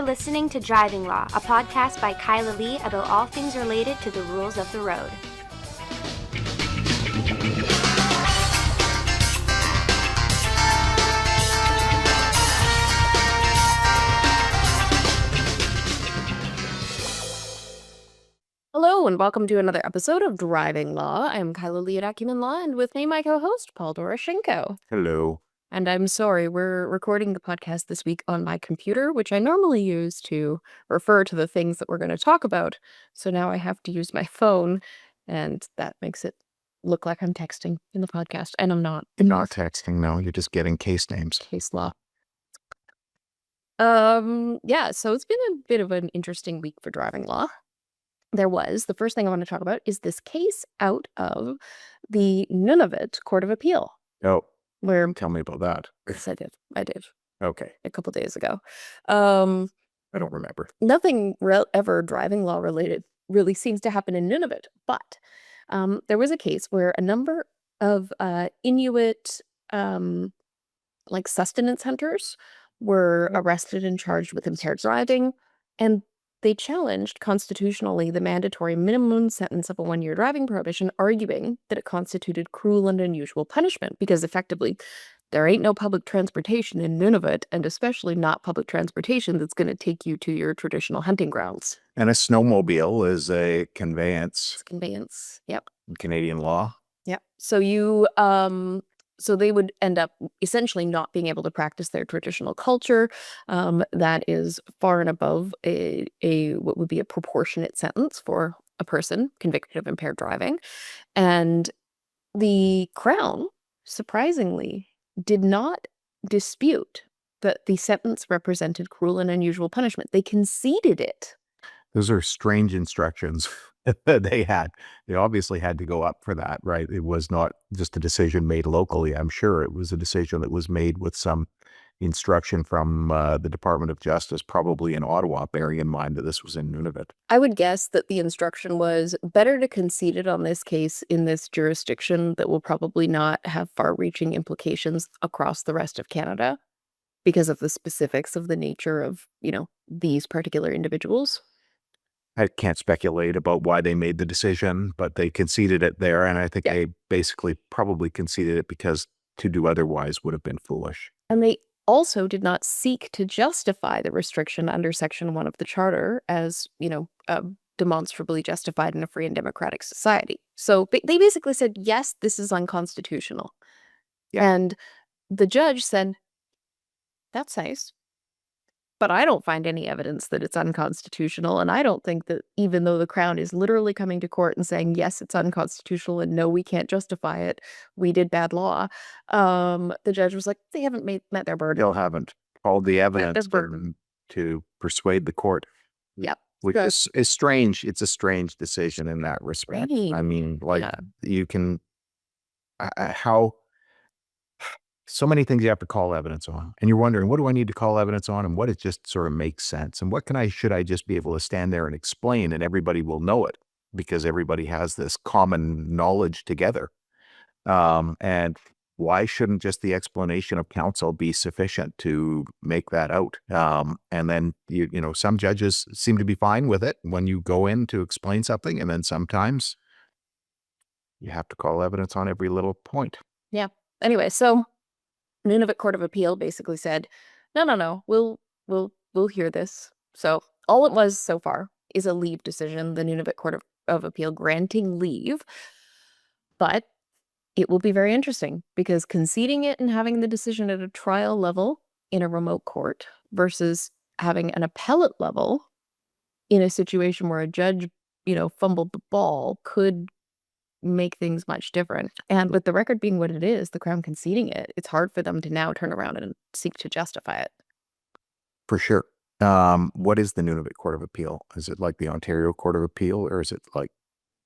listening to Driving Law, a podcast by Kyla about all things related to the rules of the road. Hello and welcome to another episode of Driving Law. I'm Kyla at Acumen Law, and with me my co-host, Paul Doroshenko. Hello. And I'm sorry, we're recording the podcast this week on my computer, which I normally use to refer to the things that we're going to talk about. So now I have to use my phone, and that makes it look like I'm texting in the podcast, and I'm not. You're not texting, no. You're just getting case names. Case law. Yeah, so it's been a bit of an interesting week for driving law. The first thing I want to talk about is this case out of the Nunavut Court of Appeal. Oh, where tell me about that. Yes, I did. Okay. A couple days ago. I don't remember. Nothing ever driving law related really seems to happen in Nunavut, but there was a case where a number of Inuit sustenance hunters were arrested and charged with impaired driving, and they challenged constitutionally the mandatory minimum sentence of a 1-year driving prohibition, arguing that it constituted cruel and unusual punishment because effectively there ain't no public transportation in Nunavut, and especially not public transportation that's going to take you to your traditional hunting grounds. And a snowmobile is a conveyance. It's conveyance, yep. In Canadian law. Yep. So so they would end up essentially not being able to practice their traditional culture. That is far and above a what would be a proportionate sentence for a person convicted of impaired driving. And the Crown, surprisingly, did not dispute that the sentence represented cruel and unusual punishment. They conceded it. Those are strange instructions that they had. They obviously had to go up for that, right? It was not just a decision made locally. I'm sure it was a decision that was made with some instruction from the Department of Justice, probably in Ottawa, bearing in mind that this was in Nunavut. I would guess that the instruction was better to concede it on this case in this jurisdiction that will probably not have far-reaching implications across the rest of Canada because of the specifics of the nature of, these particular individuals. I can't speculate about why they made the decision, but they conceded it there. And I think they basically probably conceded it because to do otherwise would have been foolish. And they also did not seek to justify the restriction under Section 1 of the Charter as, demonstrably justified in a free and democratic society. So they basically said, yes, this is unconstitutional. Yeah. And the judge said, that's nice. But I don't find any evidence that it's unconstitutional, and I don't think that even though the Crown is literally coming to court and saying, yes, it's unconstitutional, and no, we can't justify it, we did bad law, the judge was like, they haven't met their burden. Still haven't called the evidence to persuade the court. Yep. Which is strange. It's a strange decision in that respect. I mean, you can... how... So many things you have to call evidence on, and you're wondering, what do I need to call evidence on, and what it just sort of makes sense, and what should I just be able to stand there and explain, and everybody will know it because everybody has this common knowledge together. And why shouldn't just the explanation of counsel be sufficient to make that out? And then some judges seem to be fine with it when you go in to explain something, and then sometimes you have to call evidence on every little point. Yeah. Anyway, so Nunavut Court of Appeal basically said, no, we'll hear this. So all it was so far is a leave decision, the Nunavut Court of Appeal granting leave. But it will be very interesting because conceding it and having the decision at a trial level in a remote court versus having an appellate level in a situation where a judge, fumbled the ball could make things much different. And with the record being what it is, the Crown conceding it, it's hard for them to now turn around and seek to justify it. For sure. What is the Nunavut Court of Appeal? Is it like the Ontario Court of Appeal, or is it like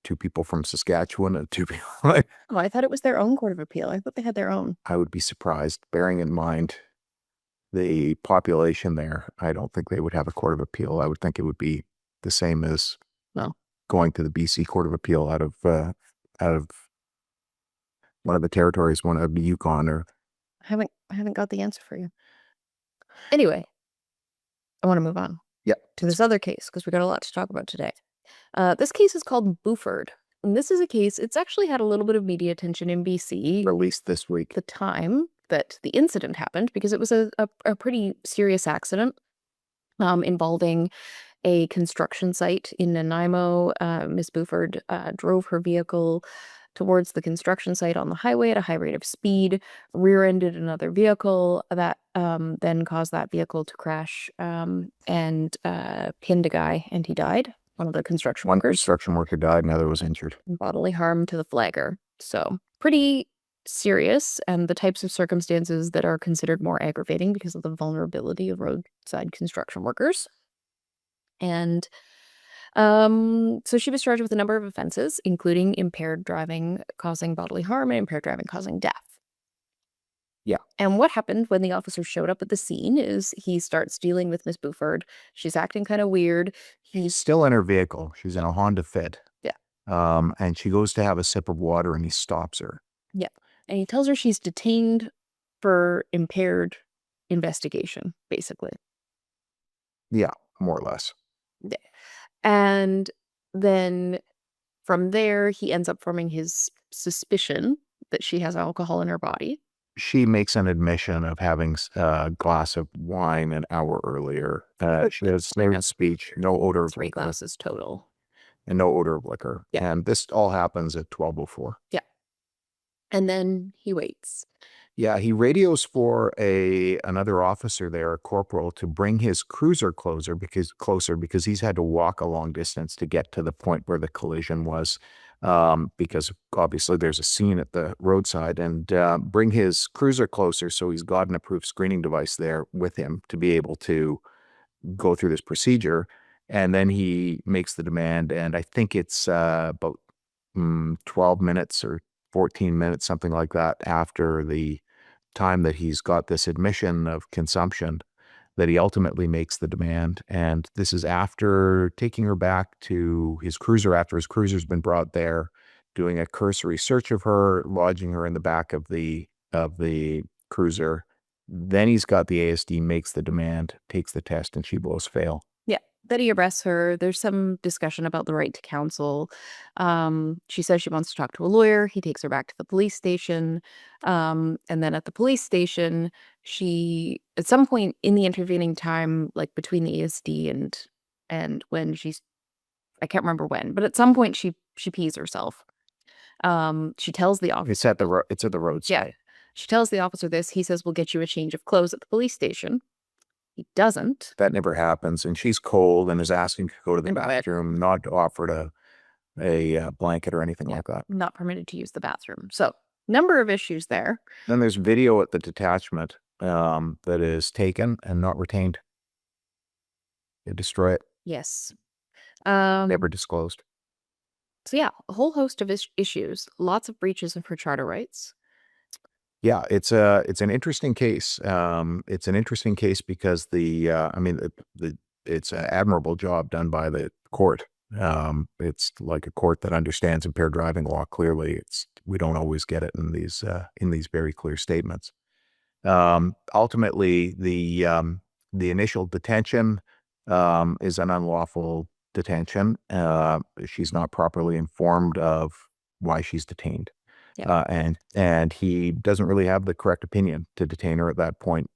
two people from Saskatchewan and two people Oh, I thought it was their own Court of Appeal. I thought they had their own. I would be surprised, bearing in mind the population there. I don't think they would have a Court of Appeal. I would think it would be the same as going to the BC Court of Appeal out of one of the territories, one of the Yukon, or I haven't got the answer for you. Anyway, I want to move on. to this other case because we got a lot to talk about today. This case is called Boufford. And this is a case, it's actually had a little bit of media attention in BC. Released this week. The time that the incident happened, because it was a pretty serious accident involving a construction site in Nanaimo. Miss Boufford drove her vehicle towards the construction site on the highway at a high rate of speed, rear-ended another vehicle that then caused that vehicle to crash and pinned a guy, and he died. One of the construction One workers. construction worker died, another was injured. Bodily harm to the flagger. So pretty serious, and the types of circumstances that are considered more aggravating because of the vulnerability of roadside construction workers. And so she was charged with a number of offenses, including impaired driving causing bodily harm and impaired driving causing death. Yeah. And what happened when the officer showed up at the scene is he starts dealing with Miss Boufford. She's acting kind of weird. He's still in her vehicle. She's in a Honda Fit. Yeah. And she goes to have a sip of water and he stops her. Yeah. And he tells her she's detained for impaired investigation, basically. Yeah, more or less. Yeah. And then from there, he ends up forming his suspicion that she has alcohol in her body. She makes an admission of having a glass of wine an hour earlier. She has no speech, no odor of 3 liquor. glasses total. And no odor of liquor. Yeah. And this all happens at 12:04. Yeah. And then he waits. Yeah, he radios for another officer there, a corporal, to bring his cruiser closer because he's had to walk a long distance to get to the point where the collision was. Because obviously there's a scene at the roadside, and bring his cruiser closer so he's got an approved screening device there with him to be able to go through this procedure. And then he makes the demand, and I think it's about 12 minutes or 14 minutes, something like that, after the time that he's got this admission of consumption, that he ultimately makes the demand. And this is after taking her back to his cruiser, after his cruiser's been brought there, doing a cursory search of her, lodging her in the back of the cruiser. Then he's got the ASD, makes the demand, takes the test, and she blows fail. Yeah. Then he arrests her. There's some discussion about the right to counsel. She says she wants to talk to a lawyer. He takes her back to the police station. And then at the police station, she, at some point in the intervening time, like between the ASD and when she's, I can't remember when, but at some point she pees herself. She tells the officer. It's at the roadside. Yeah. She tells the officer this. He says, we'll get you a change of clothes at the police station. He doesn't. That never happens. And she's cold and is asking to go to the bathroom, not offered a blanket or anything like that. Not permitted to use the bathroom. So, number of issues there. Then there's video at the detachment that is taken and not retained. They destroy it. Yes. Never disclosed. So yeah, a whole host of issues, lots of breaches of her charter rights. Yeah, it's an interesting case. It's an interesting case because it's an admirable job done by the court. It's like a court that understands impaired driving law clearly. We don't always get it in these very clear statements. Ultimately, the initial detention is an unlawful detention. She's not properly informed of why she's detained. Yeah. And he doesn't really have the correct opinion to detain her at that point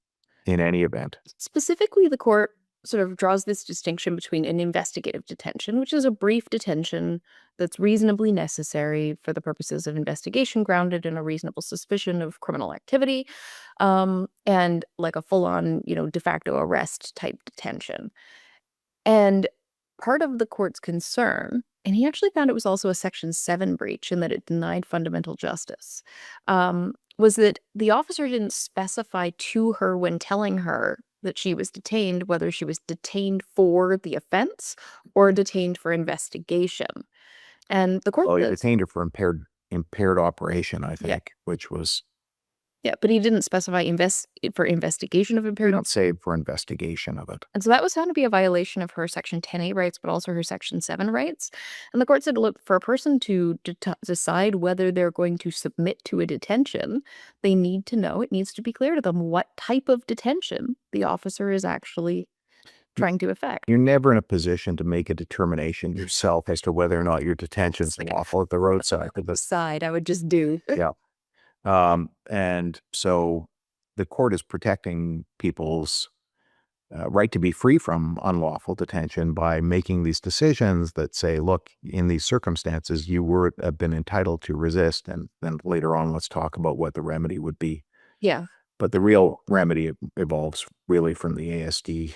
in any event. Specifically, the court sort of draws this distinction between an investigative detention, which is a brief detention that's reasonably necessary for the purposes of investigation grounded in a reasonable suspicion of criminal activity, and like a full-on, de facto arrest type detention. And part of the court's concern, and he actually found it was also a Section 7 breach in that it denied fundamental justice, was that the officer didn't specify to her when telling her that she was detained, whether she was detained for the offense or detained for investigation. And the court... Well, he detained her for impaired operation, I think, yeah. Which was... Yeah, but he didn't specify for investigation of impaired. He didn't say for investigation of it. And so that was found to be a violation of her Section 10A rights, but also her Section 7 rights. And the court said, look, for a person to decide whether they're going to submit to a detention, they need to know, it needs to be clear to them what type of detention the officer is actually trying to affect. You're never in a position to make a determination yourself as to whether or not your detention is lawful at the roadside. Side, I would just do. Yeah. And so the court is protecting people's right to be free from unlawful detention by making these decisions that say, look, in these circumstances, you would have been entitled to resist. And then later on, let's talk about what the remedy would be. Yeah. But the real remedy evolves really from the ASD.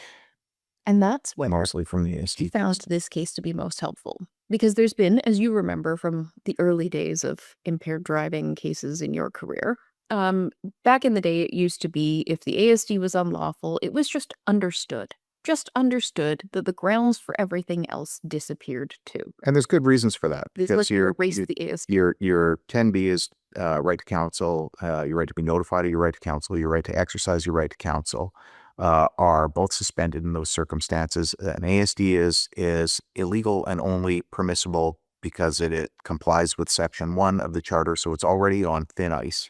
And that's where mostly from the ASD. found this case to be most helpful. Because there's been, as you remember from the early days of impaired driving cases in your career, back in the day, it used to be if the ASD was unlawful, it was just understood that the grounds for everything else disappeared too. And there's good reasons for that. Because your 10B is right to counsel, your right to be notified of your right to counsel, your right to exercise your right to counsel are both suspended in those circumstances. An ASD is illegal and only permissible because it complies with Section 1 of the Charter, so it's already on thin ice.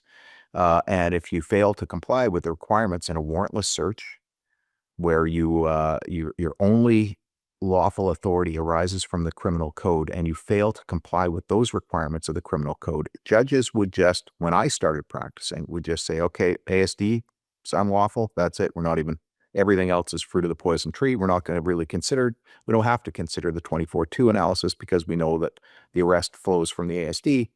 And if you fail to comply with the requirements in a warrantless search, where your only lawful authority arises from the criminal code, and you fail to comply with those requirements of the criminal code, judges would just, when I started practicing, would just say, okay, ASD, it's unlawful, that's it. We're not even, everything else is fruit of the poison tree. We're not going to really consider, we don't have to consider the 24-2 analysis because we know that the arrest flows from the ASD.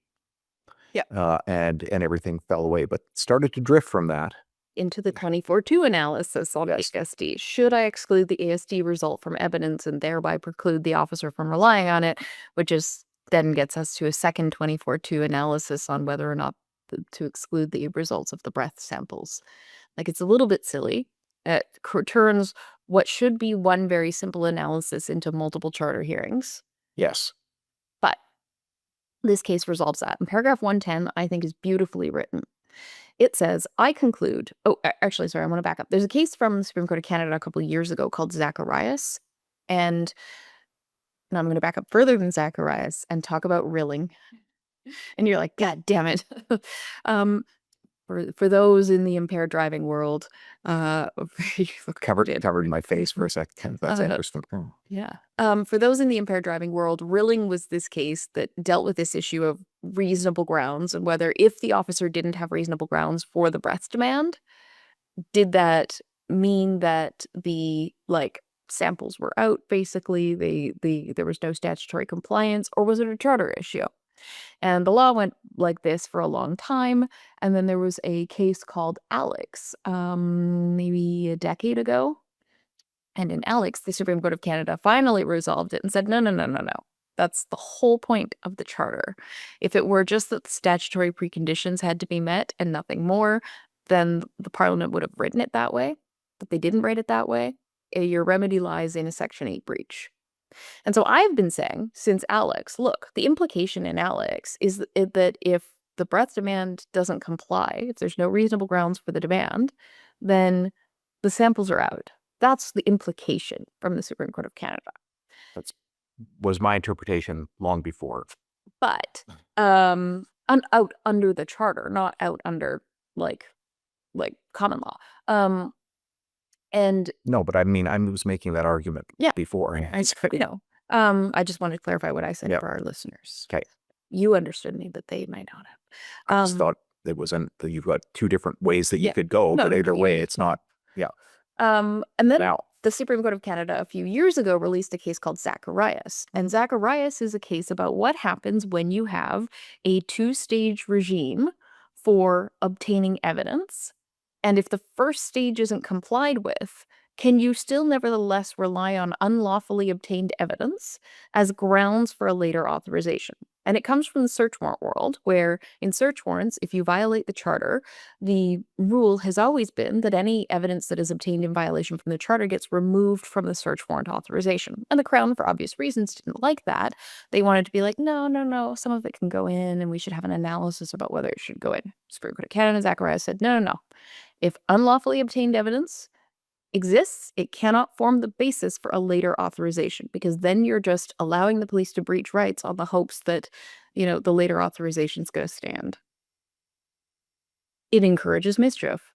Yeah. And everything fell away, but started to drift from that into the 24-2 analysis on ASD. Should I exclude the ASD result from evidence and thereby preclude the officer from relying on it, which is then gets us to a second 24-2 analysis on whether or not to exclude the results of the breath samples. Like, it's a little bit silly. It turns what should be one very simple analysis into multiple charter hearings. Yes. But this case resolves that. And paragraph 110, I think, is beautifully written. It says, I conclude, actually, sorry, I want to back up. There's a case from the Supreme Court of Canada a couple of years ago called Zacharias. And now I'm going to back up further than Zacharias and talk about rilling. And you're like, God damn it. For those in the impaired driving world, covered my face for a second. That's interesting. Yeah. For those in the impaired driving world, rilling was this case that dealt with this issue of reasonable grounds and whether, if the officer didn't have reasonable grounds for the breath demand, did that mean that the samples were out? Basically, there was no statutory compliance, or was it a charter issue? And the law went like this for a long time. And then there was a case called Alex, maybe a decade ago. And in Alex, the Supreme Court of Canada finally resolved it and said, no. That's the whole point of the charter. If it were just that the statutory preconditions had to be met and nothing more, then the Parliament would have written it that way. But they didn't write it that way. Your remedy lies in a Section 8 breach. And so I've been saying since Alex, look, the implication in Alex is that if the breath demand doesn't comply, if there's no reasonable grounds for the demand, then the samples are out. That's the implication from the Supreme Court of Canada. That was my interpretation long before. But out under the charter, not out under like common law. And no, but I mean, I was making that argument before. I just wanted to clarify what I said for our listeners. Okay. You understood me, but they might not have. I just thought it was you've got two different ways that you could go, but either way, it's not. Yeah. And then the Supreme Court of Canada a few years ago released a case called Zacharias. And Zacharias is a case about what happens when you have a two-stage regime for obtaining evidence. And if the first stage isn't complied with, can you still nevertheless rely on unlawfully obtained evidence as grounds for a later authorization? And it comes from the search warrant world, where in search warrants, if you violate the charter, the rule has always been that any evidence that is obtained in violation from the charter gets removed from the search warrant authorization. And the Crown, for obvious reasons, didn't like that. They wanted to be like, no, some of it can go in, and we should have an analysis about whether it should go in. Supreme Court of Canada, Zacharias said, no. If unlawfully obtained evidence exists, it cannot form the basis for a later authorization, because then you're just allowing the police to breach rights on the hopes that, the later authorization is going to stand. It encourages mischief.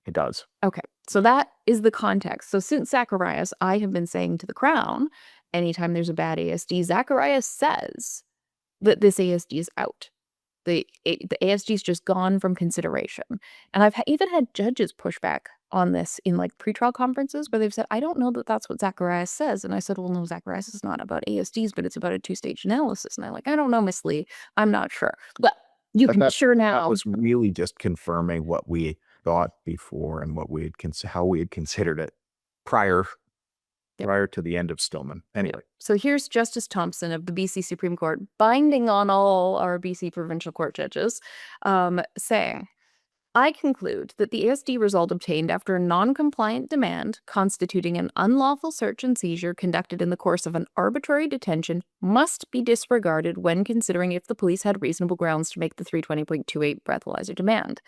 It does. Okay, so that is the context. So since Zacharias, I have been saying to the Crown, anytime there's a bad ASD, Zacharias says that this ASD is out. The ASD is just gone from consideration. And I've even had judges push back on this in like pretrial conferences where they've said, I don't know that that's what Zacharias says. And I said, well, no, Zacharias is not about ASDs, but it's about a two-stage analysis. And I'm like, I don't know, Miss Lee. I'm not sure. But you can sure now. That was really just confirming what we thought before and what we had how we had considered it prior to the end of Stillman. Anyway. So here's Justice Thompson of the BC Supreme Court, binding on all our BC provincial court judges, saying, I conclude that the ASD result obtained after a non-compliant demand constituting an unlawful search and seizure conducted in the course of an arbitrary detention must be disregarded when considering if the police had reasonable grounds to make the 320.28 breathalyzer demand.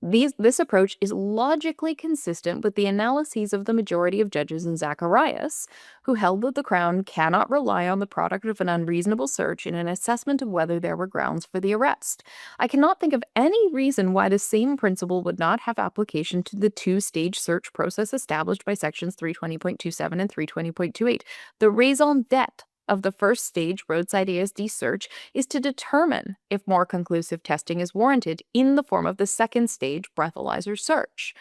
This approach is logically consistent with the analyses of the majority of judges in Zacharias, who held that the Crown cannot rely on the product of an unreasonable search in an assessment of whether there were grounds for the arrest. I cannot think of any reason why the same principle would not have application to the two-stage search process established by sections 320.27 and 320.28. The raison d'etre of the first stage roadside ASD search is to determine if more conclusive testing is warranted in the form of the second stage breathalyzer search.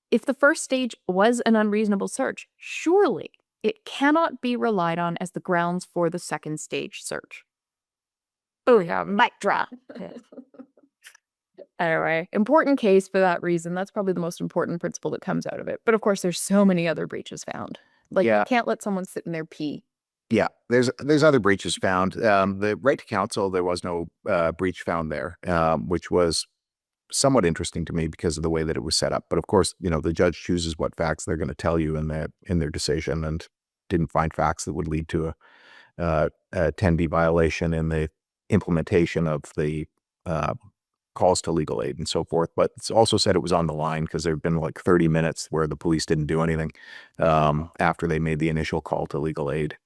If the first stage was an unreasonable search, surely it cannot be relied on as the grounds for the second stage search. Oh yeah, mic drop. Anyway, important case for that reason. That's probably the most important principle that comes out of it. But of course, there's so many other breaches found. Like, you can't let someone sit in their pee. Yeah, there's other breaches found. The right to counsel, there was no breach found there, which was somewhat interesting to me because of the way that it was set up. But of course, the judge chooses what facts they're going to tell you in their decision, and didn't find facts that would lead to a 10B violation in the implementation of the calls to legal aid and so forth. But it's also said it was on the line because there have been like 30 minutes where the police didn't do anything after they made the initial call to legal aid.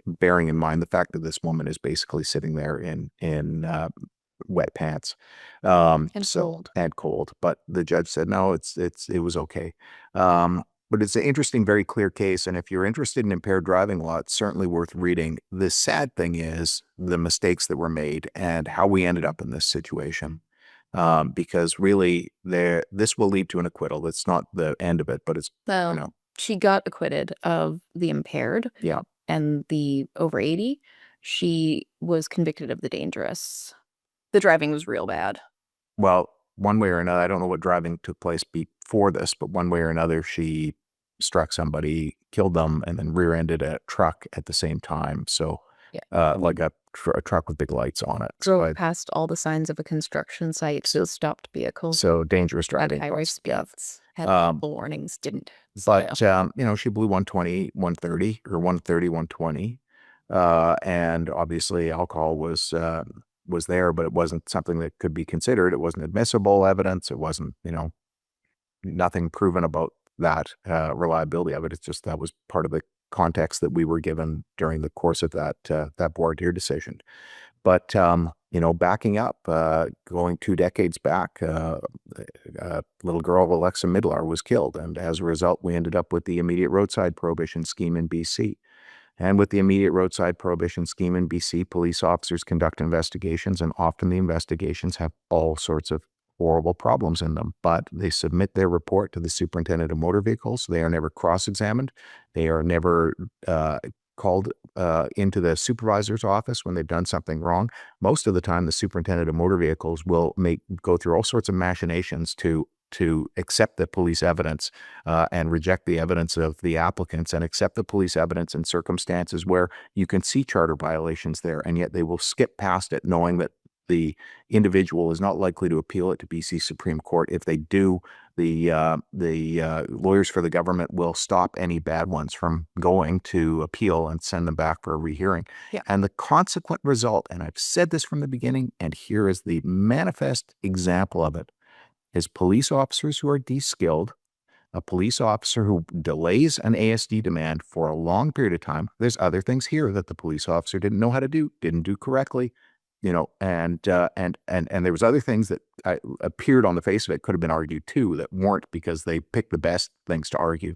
Bearing in mind the fact that this woman is basically sitting there in wet pants, and cold. But the judge said no, it was okay. But it's an interesting, very clear case. And if you're interested in impaired driving law, it's certainly worth reading. The sad thing is the mistakes that were made and how we ended up in this situation. Because really, this will lead to an acquittal. That's not the end of it, but it's she got acquitted of the impaired. Yeah. And the over 80, she was convicted of the dangerous. The driving was real bad. Well, one way or another, I don't know what driving took place before this, but one way or another, she struck somebody, killed them, and then rear-ended a truck at the same time. So, like a truck with big lights on it. Drove past all the signs of a construction site, so stopped vehicles. So dangerous driving. At high speeds. Had warnings, didn't. But, she blew 120, 130, or 130, 120. And obviously alcohol was there, but it wasn't something that could be considered. It wasn't admissible evidence. It wasn't, nothing proven about that reliability of it. It's just that was part of the context that we were given during the course of that voir dire decision. But, backing up, going 2 decades back, a little girl, Alexa Midlar, was killed. And as a result, we ended up with the immediate roadside prohibition scheme in BC. And with the immediate roadside prohibition scheme in BC, police officers conduct investigations, and often the investigations have all sorts of horrible problems in them. But they submit their report to the superintendent of motor vehicles. They are never cross-examined. They are never called into the supervisor's office when they've done something wrong. Most of the time, the superintendent of motor vehicles will go through all sorts of machinations to accept the police evidence and reject the evidence of the applicants, and accept the police evidence in circumstances where you can see charter violations there, and yet they will skip past it, knowing that the individual is not likely to appeal it to BC Supreme Court. If they do, the lawyers for the government will stop any bad ones from going to appeal and send them back for a rehearing. Yeah. And the consequent result, and I've said this from the beginning, and here is the manifest example of it, is police officers who are de-skilled, a police officer who delays an ASD demand for a long period of time. There's other things here that the police officer didn't know how to do, didn't do correctly. and there was other things that appeared on the face of it, could have been argued too, that weren't, because they picked the best things to argue.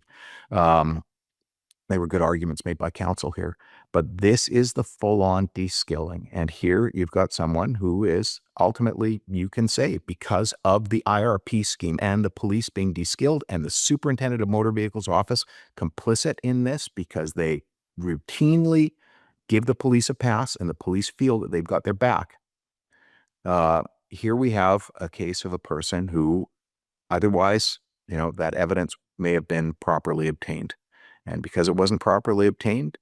They were good arguments made by counsel here, but this is the full-on de-skilling. And here you've got someone who is ultimately, you can say, because of the IRP scheme and the police being de-skilled and the superintendent of motor vehicles office complicit in this, because they routinely give the police a pass and the police feel that they've got their back. Here we have a case of a person who otherwise, that evidence may have been properly obtained. And because it wasn't properly obtained,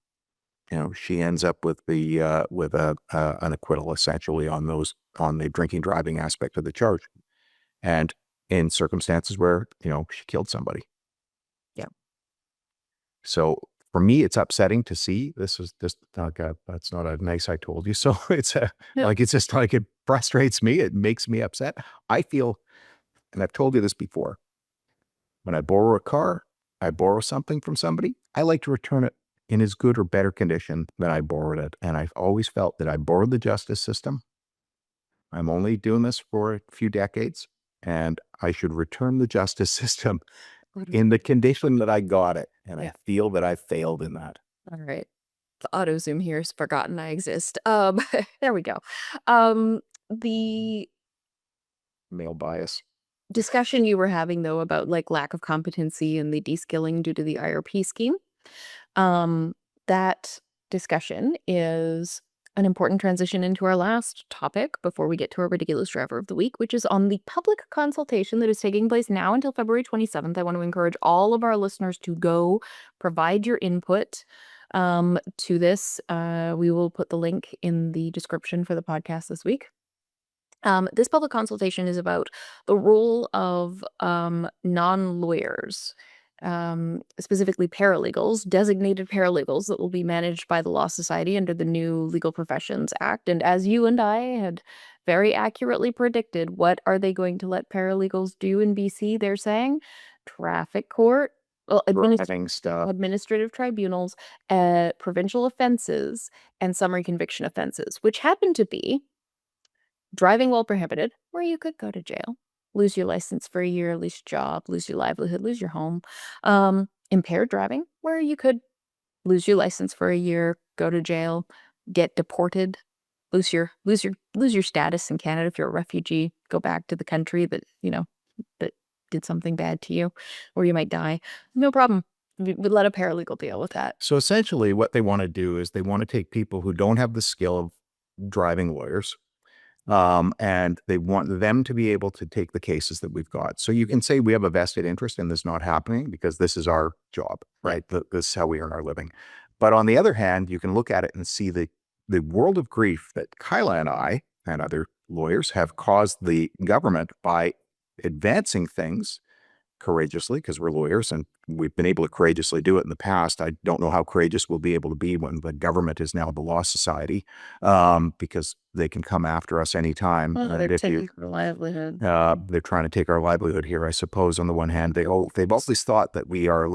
she ends up with an acquittal essentially on the drinking driving aspect of the charge, and in circumstances where she killed somebody. Yeah. So for me, it's upsetting to see. This is just that's not a nice "I told you so." It's just like, it frustrates me. It makes me upset. I feel, and I've told you this before, when I borrow a car, I borrow something from somebody, I like to return it in as good or better condition than I borrowed it. And I've always felt that I borrowed the justice system. I'm only doing this for a few decades, and I should return the justice system in the condition that I got it. And I feel that I failed in that. All right. The auto zoom here has forgotten I exist. There we go. The Male bias discussion you were having, though, about lack of competency and the de-skilling due to the IRP scheme, that discussion is an important transition into our last topic before we get to our ridiculous driver of the week, which is on the public consultation that is taking place now until February 27th. I want to encourage all of our listeners to go provide your input to this. We will put the link in the description for the podcast this week. This public consultation is about the role of non-lawyers, specifically paralegals, designated paralegals that will be managed by the Law Society under the new Legal Professions Act. And as you and I had very accurately predicted, what are they going to let paralegals do in BC? They're saying traffic court, administrative tribunals, provincial offenses, and summary conviction offenses, which happen to be driving while prohibited, where you could go to jail, lose your license for a year, lose your job, lose your livelihood, lose your home. Impaired driving, where you could lose your license for a year, go to jail, get deported, lose your status in Canada if you're a refugee, go back to the country that that did something bad to you, or you might die. No problem. We'd let a paralegal deal with that. So essentially, what they want to do is they want to take people who don't have the skill of driving lawyers, and they want them to be able to take the cases that we've got. So you can say we have a vested interest in this not happening because this is our job, right? This is how we earn our living. But on the other hand, you can look at it and see the world of grief that Kyla and I and other lawyers have caused the government by advancing things courageously, because we're lawyers and we've been able to courageously do it in the past. I don't know how courageous we'll be able to be when the government is now the Law Society, because they can come after us anytime. They're taking our livelihood. They're trying to take our livelihood here, I suppose. On the one hand, they've always thought that we are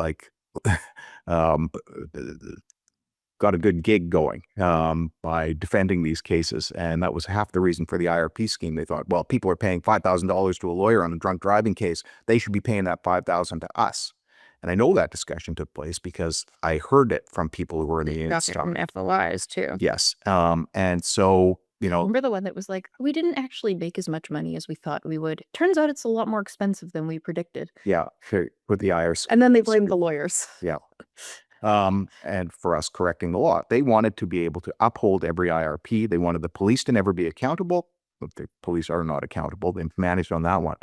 got a good gig going by defending these cases. And that was half the reason for the IRP scheme. They thought, well, people are paying $5,000 to a lawyer on a drunk driving case. They should be paying that $5,000 to us. And I know that discussion took place because I heard it from people who were in the industry. From FOIs too. Yes. And so, remember the one that was like, we didn't actually make as much money as we thought we would. Turns out it's a lot more expensive than we predicted. Yeah. With the IRS. And then they blamed the lawyers. Yeah. And for us correcting the law. They wanted to be able to uphold every IRP. They wanted the police to never be accountable. But the police are not accountable. They've managed on that one.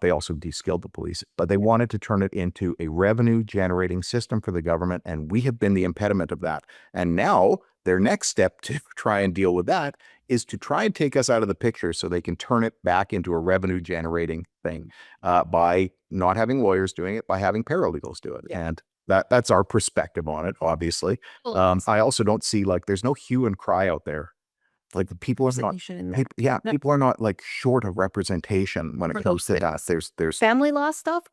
They also de-skilled the police. But they wanted to turn it into a revenue-generating system for the government, and we have been the impediment of that. And now their next step to try and deal with that is to try and take us out of the picture so they can turn it back into a revenue-generating thing by not having lawyers doing it, by having paralegals do it. Yeah. And that's our perspective on it, obviously. I also don't see, there's no hue and cry out there. The people are not, people are not short of representation when it comes to that. There's family law stuff.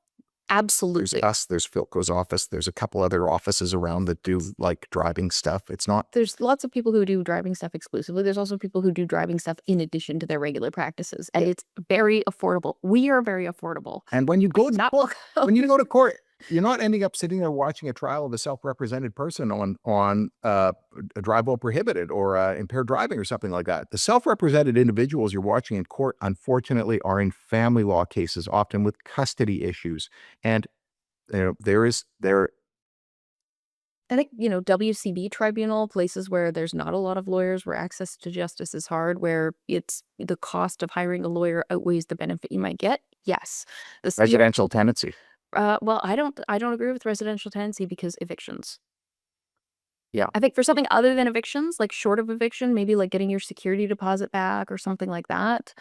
Absolutely. There's us, there's Philco's office, there's a couple other offices around that do like driving stuff. It's not. There's lots of people who do driving stuff exclusively. There's also people who do driving stuff in addition to their regular practices. And it's very affordable. We are very affordable. And when you go to Not court, you're not ending up sitting there watching a trial of a self-represented person on a drive while prohibited or impaired driving or something like that. The self-represented individuals you're watching in court, unfortunately, are in family law cases, often with custody issues. And I think, WCB tribunal, places where there's not a lot of lawyers, where access to justice is hard, where it's the cost of hiring a lawyer outweighs the benefit you might get. Yes. residential tenancy. Well, I don't agree with residential tenancy because evictions. Yeah. I think for something other than evictions, like short of eviction, maybe like getting your security deposit back or something like that,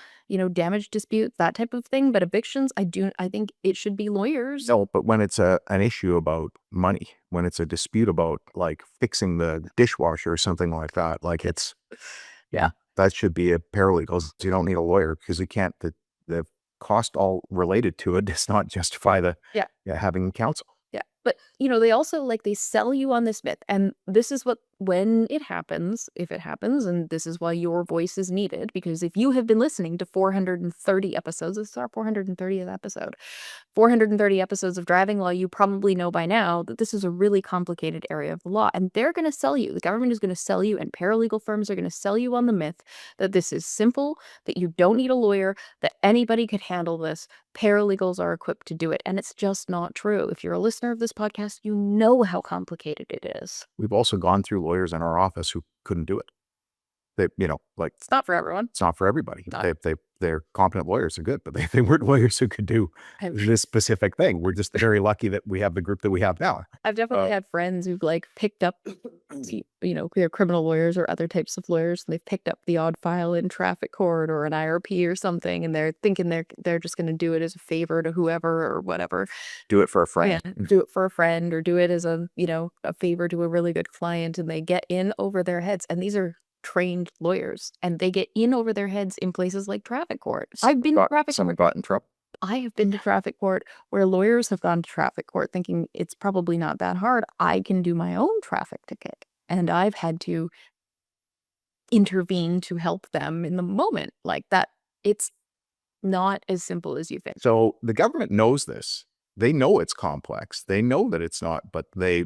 damage disputes, that type of thing. But evictions, I think it should be lawyers. No, but when it's an issue about money, when it's a dispute about like fixing the dishwasher or something like that, like it's, that should be a paralegal. You don't need a lawyer because you can't, the cost all related to it does not justify having counsel. Yeah. But, they also they sell you on this myth. And this is when it happens, if it happens, and this is why your voice is needed, because if you have been listening to 430 episodes, this is our 430th episode, 430 episodes of driving law, you probably know by now that this is a really complicated area of the law. And they're going to sell you. The government is going to sell you, and paralegal firms are going to sell you on the myth that this is simple, that you don't need a lawyer, that anybody could handle this. Paralegals are equipped to do it. And it's just not true. If you're a listener of this podcast, you know how complicated it is. We've also gone through lawyers in our office who couldn't do it. They, it's not for everyone. It's not for everybody. They're competent lawyers, are good, but they weren't lawyers who could do this specific thing. We're just very lucky that we have the group that we have now. I've definitely had friends who've picked up, they're criminal lawyers or other types of lawyers, and they've picked up the odd file in traffic court or an IRP or something, and they're thinking they're just going to do it as a favor to whoever or whatever. Do it for a friend. Yeah, do it for a friend or do it as a favor to a really good client, and they get in over their heads. And these are trained lawyers, and they get in over their heads in places like traffic court. I've been to traffic Someone court. got in trouble. I have been to traffic court where lawyers have gone to traffic court thinking it's probably not that hard. I can do my own traffic ticket. And I've had to intervene to help them in the moment like that. It's not as simple as you think. So the government knows this. They know it's complex. They know that it's not, but they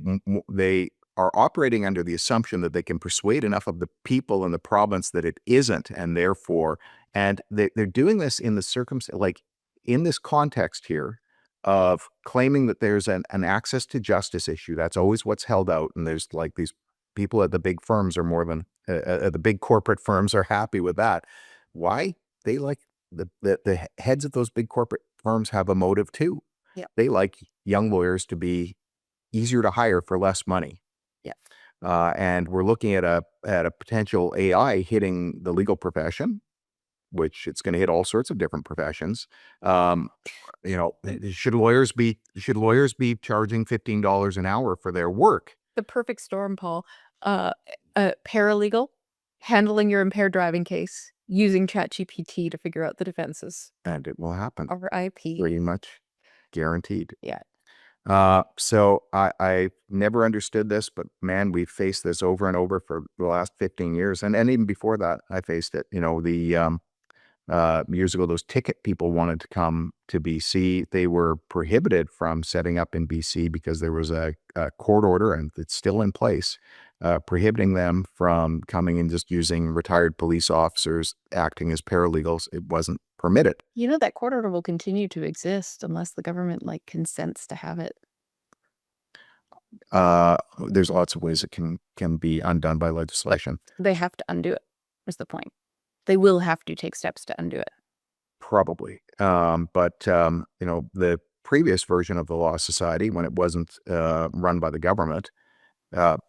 are operating under the assumption that they can persuade enough of the people in the province that it isn't, and therefore, and they're doing this in the in this context here of claiming that there's an access to justice issue. That's always what's held out, and there's these people at the big firms are more than the big corporate firms are happy with that. Why? They the heads of those big corporate firms have a motive too. Yeah. They like young lawyers to be easier to hire for less money. And we're looking at a potential AI hitting the legal profession, which it's going to hit all sorts of different professions. Should lawyers be charging $15 an hour for their work? The perfect storm, Paul. A paralegal handling your impaired driving case using ChatGPT to figure out the defenses. And it will happen. RIP. Pretty much guaranteed. Yeah. So I never understood this, but man, we've faced this over and over for the last 15 years. And even before that, I faced it. Years ago, those ticket people wanted to come to BC. They were prohibited from setting up in BC because there was a court order, and it's still in place, prohibiting them from coming and just using retired police officers acting as paralegals. It wasn't permitted. That court order will continue to exist unless the government consents to have it. There's lots of ways it can be undone by legislation. They have to undo it, is the point. They will have to take steps to undo it. Probably. But the previous version of the Law Society, when it wasn't run by the government,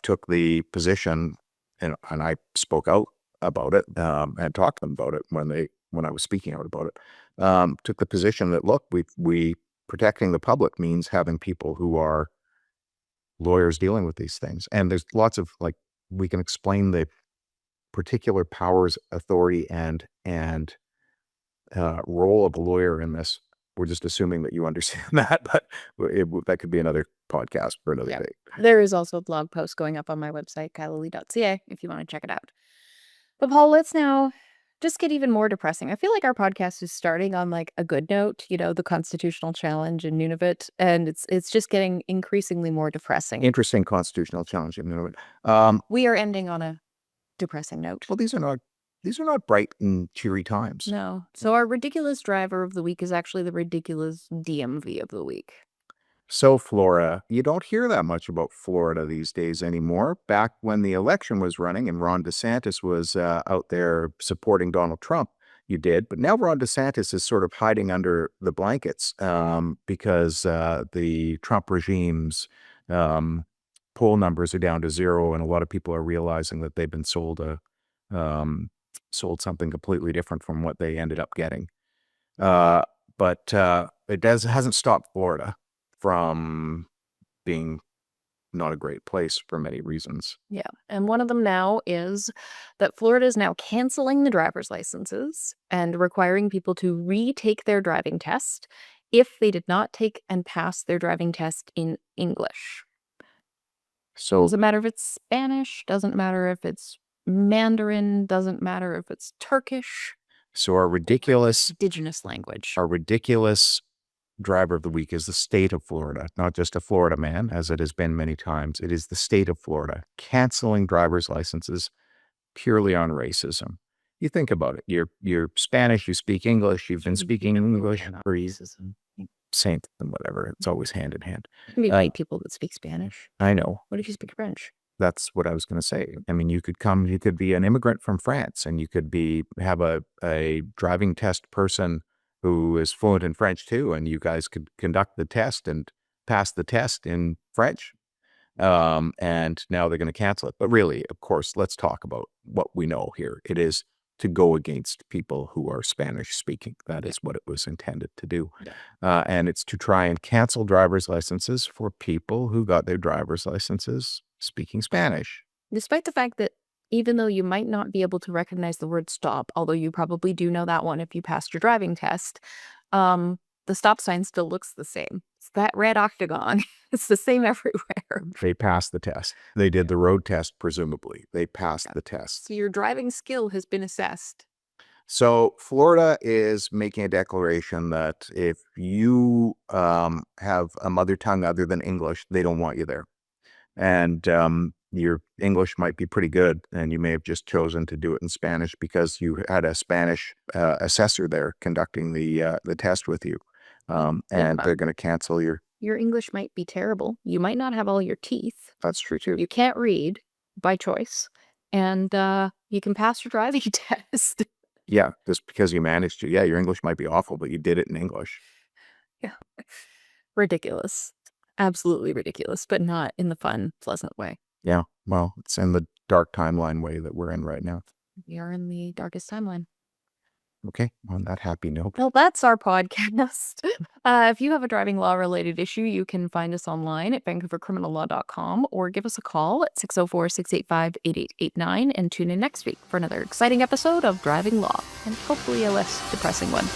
took the position, and I spoke out about it and talked to them about it when I was speaking out about it, took the position that, look, we protecting the public means having people who are lawyers dealing with these things. And there's lots of we can explain the particular powers, authority, and role of a lawyer in this We're just assuming that you understand that, but that could be another podcast for another day. There is also a blog post going up on my website, kylalee.ca, if you want to check it out. But Paul, let's now just get even more depressing. I feel like our podcast is starting on like a good note, the constitutional challenge in Nunavut, and it's just getting increasingly more depressing. Interesting constitutional challenge in Nunavut. We are ending on a depressing note. Well, these are not bright and cheery times. No. So our ridiculous driver of the week is actually the ridiculous DMV of the week. So Florida, you don't hear that much about Florida these days anymore. Back when the election was running and Ron DeSantis was out there supporting Donald Trump, you did. But now Ron DeSantis is sort of hiding under the blankets because the Trump regime's poll numbers are down to 0, and a lot of people are realizing that they've been sold something completely different from what they ended up getting. But it hasn't stopped Florida from being not a great place for many reasons. Yeah. And one of them now is that Florida is now canceling the driver's licenses and requiring people to retake their driving test if they did not take and pass their driving test in English. So doesn't matter if it's Spanish, doesn't matter if it's Mandarin, doesn't matter if it's Turkish. So our ridiculous Indigenous language. Our ridiculous driver of the week is the state of Florida, not just a Florida man, as it has been many times. It is the state of Florida canceling driver's licenses purely on racism. You think about it. You're Spanish, you speak English, you've been speaking English for racism. Same and whatever. It's always hand in hand. Be white people that speak Spanish. I know. What if you speak French? That's what I was going to say. I mean, you could be an immigrant from France, and you could have a driving test person who is fluent in French too, and you guys could conduct the test and pass the test in French. And now they're going to cancel it. But really, of course, let's talk about what we know here. It is to go against people who are Spanish speaking. That is what it was intended to do. And it's to try and cancel driver's licenses for people who got their driver's licenses speaking Spanish. Despite the fact that even though you might not be able to recognize the word stop, although you probably do know that one if you passed your driving test, the stop sign still looks the same. It's that red octagon. It's the same everywhere. They passed the test. They did the road test, presumably. They passed the test. So your driving skill has been assessed. So Florida is making a declaration that if you have a mother tongue other than English, they don't want you there. And your English might be pretty good, and you may have just chosen to do it in Spanish because you had a Spanish assessor there conducting the test with you. And they're going to cancel your English might be terrible. You might not have all your teeth. That's true too. You can't read by choice, and you can pass your driving test. Yeah, just because you managed to. Yeah, your English might be awful, but you did it in English. Yeah. Ridiculous. Absolutely ridiculous, but not in the fun, pleasant way. Yeah, well, it's in the dark timeline way that we're in right now. We are in the darkest timeline. Okay, on that happy note. Well, that's our podcast. If you have a driving law-related issue, you can find us online at vancouvercriminallaw.com or give us a call at 604-685-8889 and tune in next week for another exciting episode of Driving Law, and hopefully a less depressing one.